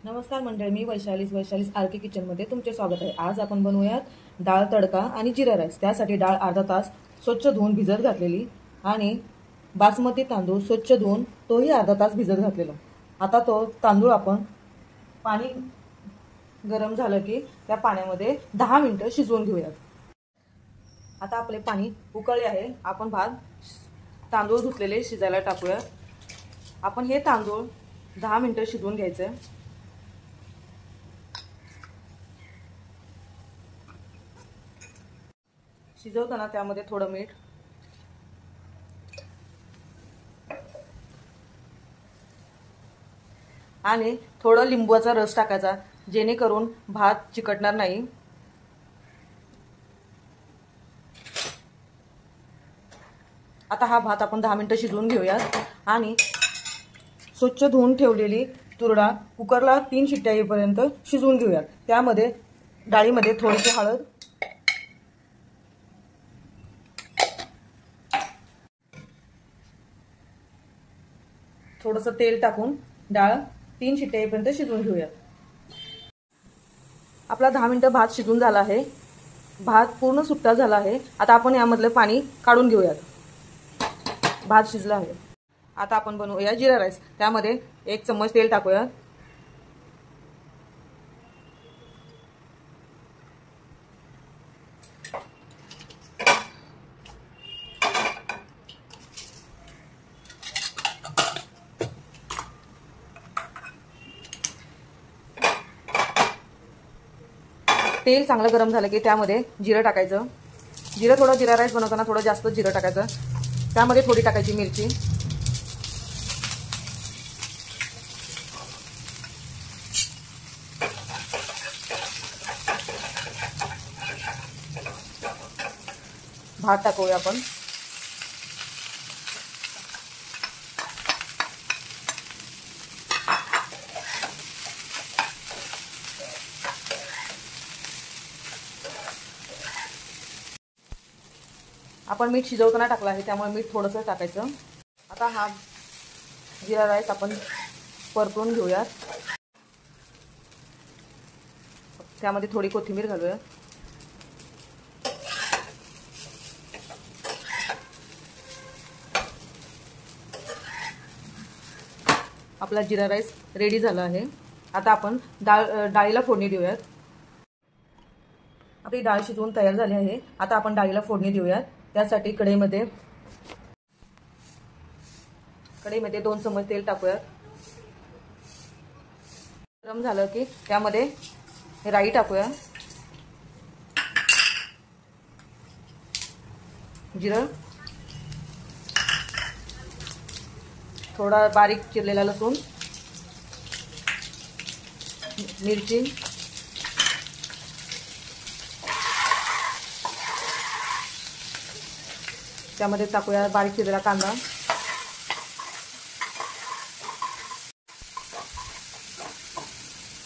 नमस्कार मंडळी, मी वैशालीस आरके किचनमध्ये तुमचे स्वागत आहे। आज आपण बनवूयात डाळ तडका आणि जिरा राईस। त्यासाठी डाळ अर्धा तास स्वच्छ धुवून भिजत घातलेली आणि बासमती तांदूळ स्वच्छ धुवून तोही अर्धा तास भिजत घातलेला। आता तो तांदूळ आपण पाणी गरम झालं की त्या पाण्यामध्ये 10 मिनिटं शिजवून घेऊयात। आता आपले पाणी उकळले आहे। आपण तांदूळ धुतलेले शिजायला टाकूया। आपण हे तांदूळ 10 मिनिटं शिजवून घ्यायचे। शिजवताना त्यामध्ये थोडं मीठ आणि थोडं लिंबूचा रस टाकायचा, जेणेकरून भात चिकटणार नाही। आता हा भात आपण 10 मिनिटं शिजवून घेऊयात आणि स्वच्छ धुवून ठेवलेली तुरडा कुकरला 3 शिट्ट्या येईपर्यंत शिजवून घेऊयात। त्यामध्ये डाळीमध्ये थोडीशी हळद, थोडंसं तेल टाकून डाळ 3 शिट्ट्या येईपर्यंत शिजवून घेऊयात। आपला 10 मिनिटं भात शिजून झाला आहे। भात पूर्ण सुट्टा झाला आहे। आता आपण यामधलं पाणी काढून घेऊयात। भात शिजला आहे। आता आपण बनवूया जिरा राईस। त्यामध्ये 1 चम्मच तेल टाकूया। तेल चांगलं गरम झालं की त्यामध्ये जिरं टाकायचं। जिरं जिरा राईस बनवताना थोडं जास्त जिरं टाकायचं। त्यामध्ये थोडी टाकायची मिरची, भात टाकूया आपण। आपण मीठ शिजवताना टाकलं आहे, त्यामुळे मीठ थोडंसं टाकायचं। आता हा जिरा राईस आपण परतून घेऊयात। त्यामध्ये थोडी कोथिंबीर घालूया। आपला जिरा राईस रेडी झाला आहे। आता आपण डाळीला फोडणी देऊयात। आपली डाळ शिजवून तयार झाली आहे। आता आपण डाळीला फोडणी देऊयात। त्यासाठी कढईमध्ये 2 चम्मच तेल टाकूयात। गरम झालं की त्यामध्ये राई टाकूया, जिरं, थोडा बारीक चिरलेला लसूण, मिरची, त्यामध्ये टाकूया बारीक चिरलेला कांदा,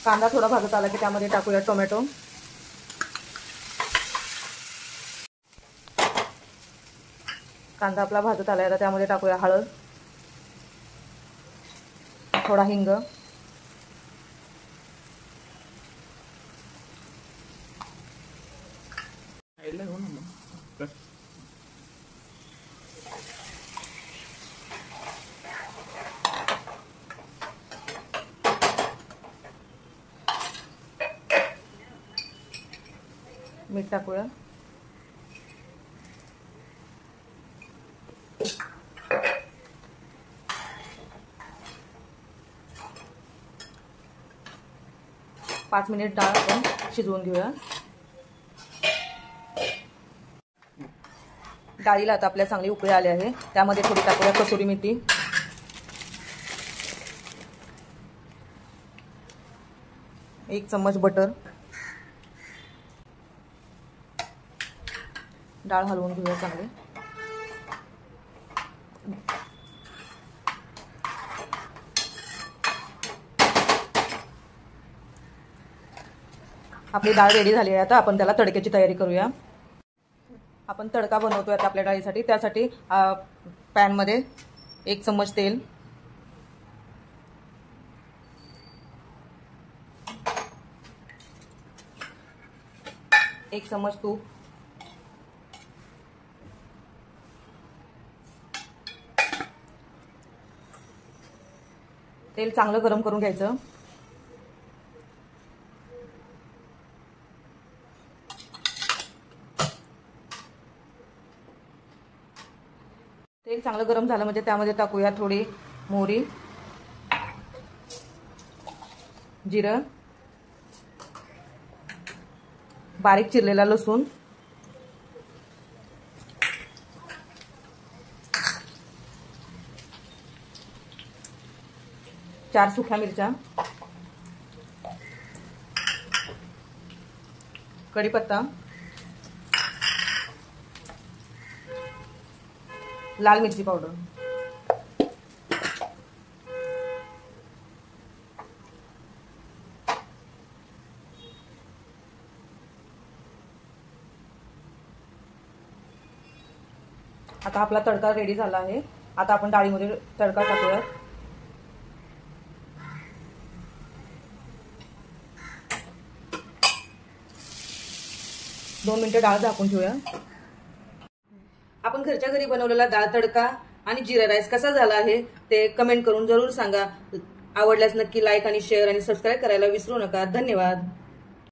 कांदा थोडा भाजत आला की त्यामध्ये टाकूया टोमॅटो, कांदा आपला भाजत आला आहे, त्यामध्ये टाकूया हळद, थोडा हिंग, मीठ टाकूया, पाच मिनिट डाळ आपण शिजवून घेऊया। डाळीला आता आपल्या चांगली उकळी आली आहे। त्यामध्ये थोडी टाकूया कसुरी मेथी, 1 चम्मच बटर, डाळ हलवून घेऊया चांगली। आपली डाळ रेडी झाली आहे। आता आपण त्याला तडक्याची तयारी करूया। आपण तडका बनवतोय आता आपल्या डाळीसाठी। त्यासाठी पॅन मध्ये 1 चम्मच तेल, 1 चम्मच तूप, तेल चांगलं गरम करून घ्यायचं. तेल चांगलं गरम झालं म्हणजे त्यामध्ये टाकूया थोडी मोहरी, जिरं, बारीक चिरलेला लसूण, चार सुक्या मिरच्या, कढीपत्ता, लाल मिरची पावडर, आता आपला तडका रेडी झाला आहे. आता आपण डाळीमध्ये तडका टाकूया. दोन मिनिटं डाळ झाकून ठेवूया. आपण घरच्या घरी बनवलेला डाळ तडका आणि जिरा राईस कसा झाला आहे ते कमेंट करून जरूर सांगा. आवडल्यास नक्की लाईक आणि शेअर आणि सबस्क्राईब करायला विसरू नका. धन्यवाद.